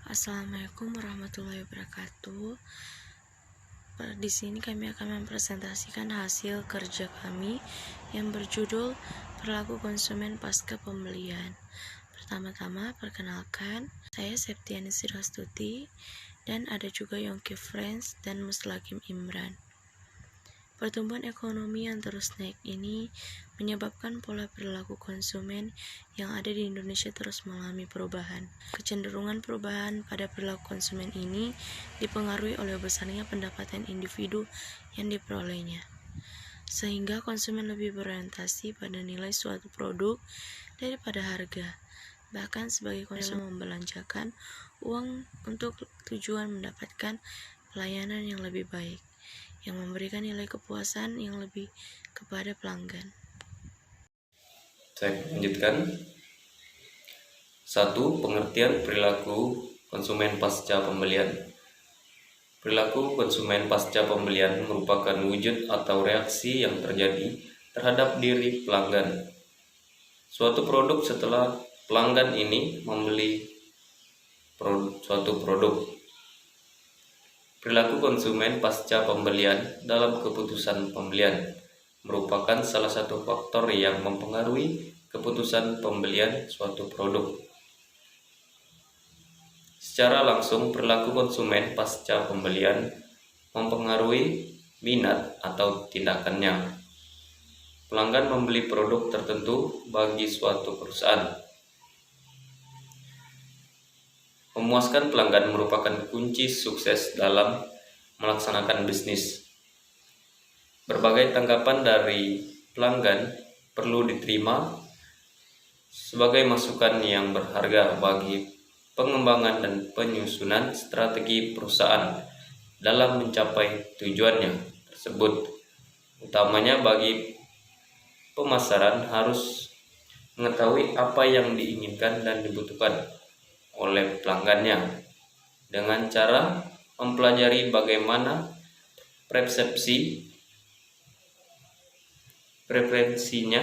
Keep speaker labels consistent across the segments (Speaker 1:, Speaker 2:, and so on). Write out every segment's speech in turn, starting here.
Speaker 1: Assalamualaikum warahmatullahi wabarakatuh. Di sini kami akan mempresentasikan hasil kerja kami yang berjudul Perilaku Konsumen Pasca Pembelian. Pertama-tama, perkenalkan, saya Septiani Sirastuti dan ada juga Yongki Friends dan Muslakim Imran. Pertumbuhan ekonomi yang terus naik ini menyebabkan pola perilaku konsumen yang ada di Indonesia terus mengalami perubahan. Kecenderungan perubahan pada perilaku konsumen ini dipengaruhi oleh besarnya pendapatan individu yang diperolehnya, sehingga konsumen lebih berorientasi pada nilai suatu produk daripada harga. Bahkan sebagai konsumen membelanjakan uang untuk tujuan mendapatkan pelayanan yang lebih baik, yang memberikan nilai kepuasan yang lebih kepada pelanggan.
Speaker 2: Saya lanjutkan. 1. Pengertian perilaku konsumen pasca pembelian. Perilaku konsumen pasca pembelian merupakan wujud atau reaksi yang terjadi terhadap diri pelanggan suatu produk setelah pelanggan ini membeli suatu produk. Perilaku konsumen pasca pembelian dalam keputusan pembelian merupakan salah satu faktor yang mempengaruhi keputusan pembelian suatu produk. Secara langsung, perilaku konsumen pasca pembelian mempengaruhi minat atau tindakannya. Pelanggan membeli produk tertentu bagi suatu perusahaan. Memuaskan pelanggan merupakan kunci sukses dalam melaksanakan bisnis. Berbagai tanggapan dari pelanggan perlu diterima sebagai masukan yang berharga bagi pengembangan dan penyusunan strategi perusahaan dalam mencapai tujuannya tersebut. Utamanya bagi pemasaran harus mengetahui apa yang diinginkan dan dibutuhkan oleh pelanggannya dengan cara mempelajari bagaimana preferensinya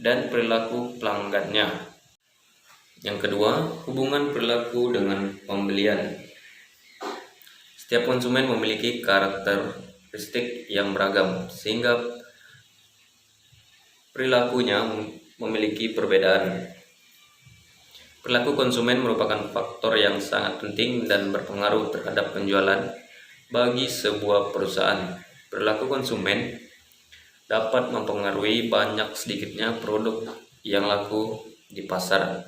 Speaker 2: dan perilaku pelanggannya. Yang kedua, hubungan perilaku dengan pembelian. Setiap konsumen memiliki karakteristik yang beragam, sehingga perilakunya memiliki perbedaan. Perilaku konsumen merupakan faktor yang sangat penting dan berpengaruh terhadap penjualan bagi sebuah perusahaan. Perilaku konsumen dapat mempengaruhi banyak sedikitnya produk yang laku di pasaran,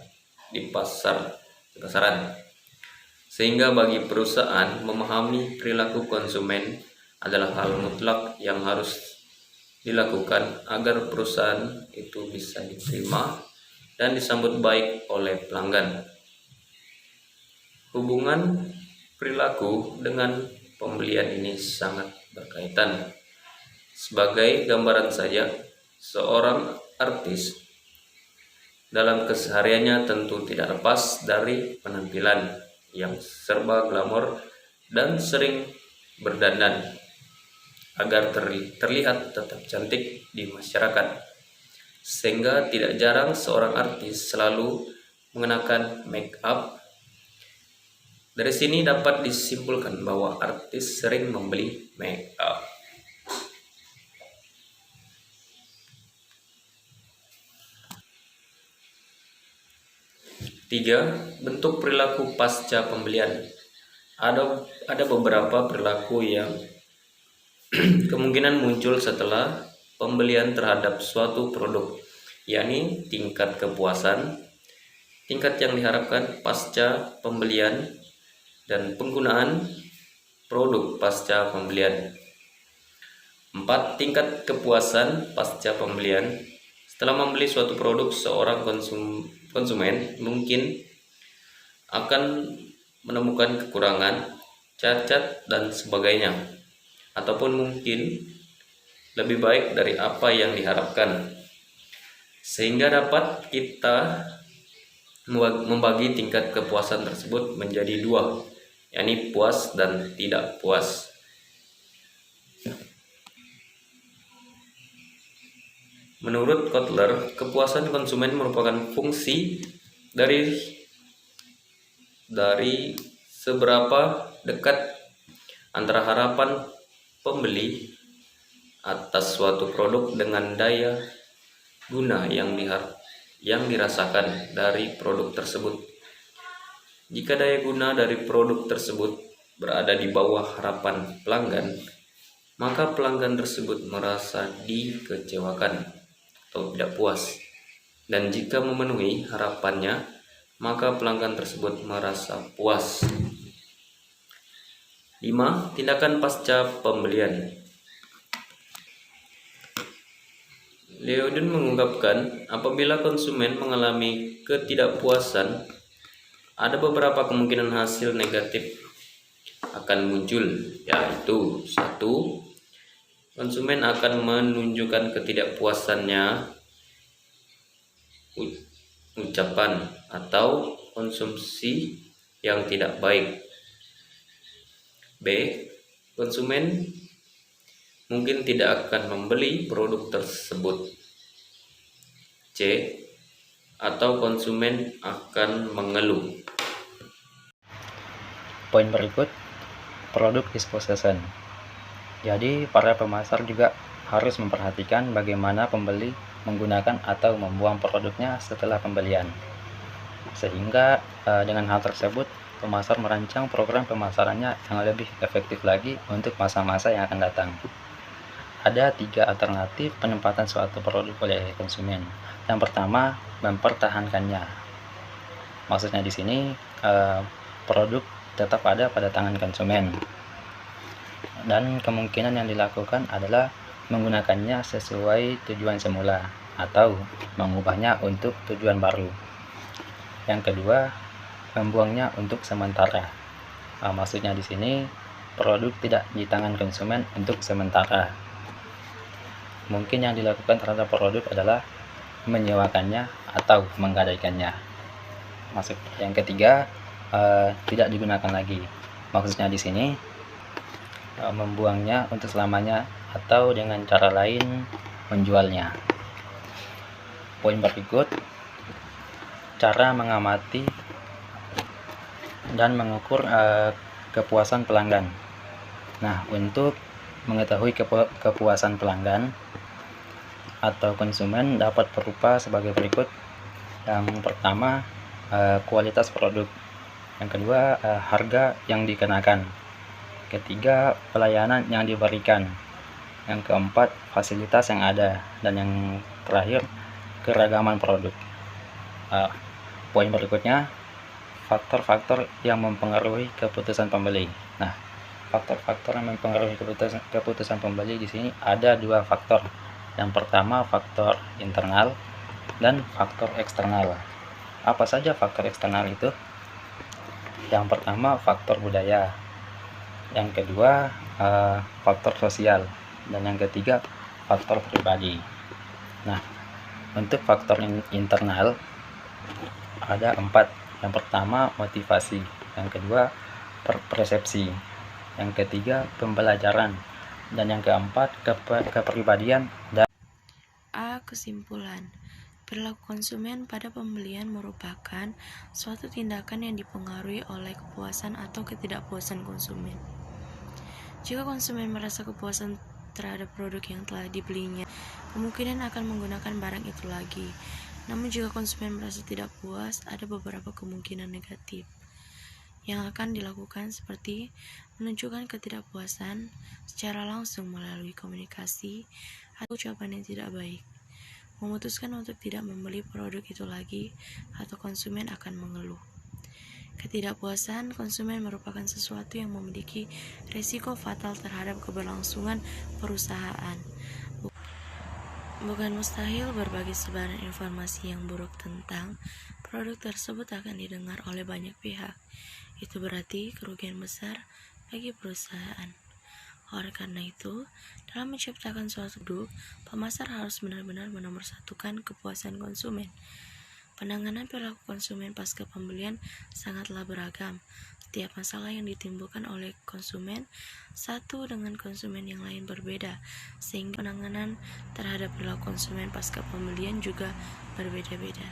Speaker 2: sehingga bagi perusahaan memahami perilaku konsumen adalah hal mutlak yang harus dilakukan agar perusahaan itu bisa diterima dan disambut baik oleh pelanggan. Hubungan perilaku dengan pembelian ini sangat berkaitan. Sebagai gambaran saja, seorang artis dalam kesehariannya tentu tidak lepas dari penampilan yang serba glamor dan sering berdandan agar terlihat tetap cantik di masyarakat. Sehingga tidak jarang seorang artis selalu mengenakan make up. Dari sini dapat disimpulkan bahwa artis sering membeli make up. 3. Bentuk perilaku pasca pembelian. Ada beberapa perilaku yang kemungkinan muncul setelah pembelian terhadap suatu produk, yakni tingkat kepuasan, tingkat yang diharapkan pasca pembelian, dan penggunaan produk pasca pembelian. 4. Tingkat kepuasan pasca pembelian. Setelah membeli suatu produk, seorang konsumen mungkin akan menemukan kekurangan, cacat, dan sebagainya, ataupun mungkin lebih baik dari apa yang diharapkan, sehingga dapat kita membagi tingkat kepuasan tersebut menjadi dua, yakni puas dan tidak puas. Menurut Kotler, kepuasan konsumen merupakan fungsi dari dari seberapa dekat antara harapan pembeli atas suatu produk dengan daya guna yang dirasakan dari produk tersebut. Jika daya guna dari produk tersebut berada di bawah harapan pelanggan, maka pelanggan tersebut merasa dikecewakan atau tidak puas. Dan jika memenuhi harapannya, maka pelanggan tersebut merasa puas. 5. Tindakan pasca pembelian. Leodun mengungkapkan, apabila konsumen mengalami ketidakpuasan, ada beberapa kemungkinan hasil negatif akan muncul, yaitu 1. Konsumen akan menunjukkan ketidakpuasannya ucapan atau konsumsi yang tidak baik. B. Konsumen mungkin tidak akan membeli produk tersebut. C. Atau konsumen akan mengeluh.
Speaker 3: Poin berikut, produk dispossession. Jadi para pemasar juga harus memperhatikan bagaimana pembeli menggunakan atau membuang produknya setelah pembelian. Sehingga dengan hal tersebut, pemasar merancang program pemasarannya yang lebih efektif lagi untuk masa-masa yang akan datang. Ada 3 alternatif penempatan suatu produk oleh konsumen. Yang pertama, mempertahankannya. Maksudnya di sini produk tetap ada pada tangan konsumen. Dan kemungkinan yang dilakukan adalah menggunakannya sesuai tujuan semula atau mengubahnya untuk tujuan baru. Yang kedua, membuangnya untuk sementara. Maksudnya di sini produk tidak di tangan konsumen untuk sementara. Mungkin yang dilakukan terhadap produk adalah menyewakannya atau menggadaikannya. Maksud yang ketiga, tidak digunakan lagi. Maksudnya di sini membuangnya untuk selamanya atau dengan cara lain menjualnya. Poin berikut, cara mengamati dan mengukur kepuasan pelanggan. Nah, untuk mengetahui kepuasan pelanggan atau konsumen dapat berupa sebagai berikut. Yang pertama, kualitas produk. Yang kedua, harga yang dikenakan. Ketiga, pelayanan yang diberikan. Yang keempat, fasilitas yang ada. Dan yang terakhir, keragaman produk. Poin berikutnya, faktor-faktor yang mempengaruhi keputusan pembeli. Nah, faktor-faktor yang mempengaruhi keputusan pembeli di sini ada 2 faktor. Yang pertama, faktor internal dan faktor eksternal. Apa saja faktor eksternal itu? Yang pertama, faktor budaya. Yang kedua, faktor sosial. Dan yang ketiga, faktor pribadi. Nah, untuk faktor internal ada 4. Yang pertama, motivasi. Yang kedua, persepsi. Yang ketiga, pembelajaran. Dan yang keempat, kepribadian.
Speaker 1: A. Kesimpulan. Perilaku konsumen pada pembelian merupakan suatu tindakan yang dipengaruhi oleh kepuasan atau ketidakpuasan konsumen. Jika konsumen merasa kepuasan terhadap produk yang telah dibelinya, kemungkinan akan menggunakan barang itu lagi. Namun jika konsumen merasa tidak puas, ada beberapa kemungkinan negatif yang akan dilakukan, seperti menunjukkan ketidakpuasan secara langsung melalui komunikasi atau ucapan yang tidak baik, memutuskan untuk tidak membeli produk itu lagi, atau konsumen akan mengeluh. Ketidakpuasan konsumen merupakan sesuatu yang memiliki risiko fatal terhadap keberlangsungan perusahaan. Bukan mustahil berbagi sebaran informasi yang buruk tentang produk tersebut akan didengar oleh banyak pihak. Itu berarti kerugian besar bagi perusahaan. Oleh karena itu, dalam menciptakan suatu produk, pemasar harus benar-benar menomorsatukan kepuasan konsumen. Penanganan perilaku konsumen pasca pembelian sangatlah beragam. Setiap masalah yang ditimbulkan oleh konsumen satu dengan konsumen yang lain berbeda, sehingga penanganan terhadap perilaku konsumen pasca pembelian juga berbeda-beda.